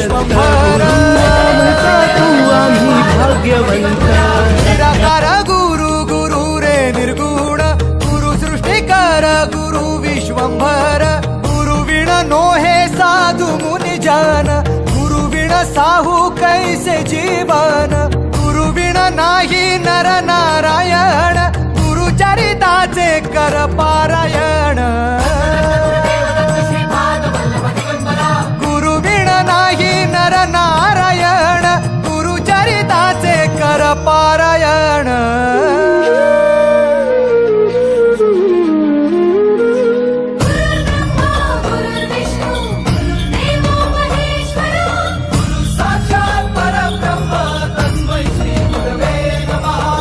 विश्वंभर तू आम्ही भाग्यवंत निराकार गुरु गुरु रे निर्गुण गुरु सृष्टिकार गुरु विश्वंभर गुरु विण नो हे साधु मुनि जन गुरु विण साहू कैसे जीवन गुरु विण नाही नर नारायण गुरु चरिताचे कर पारायण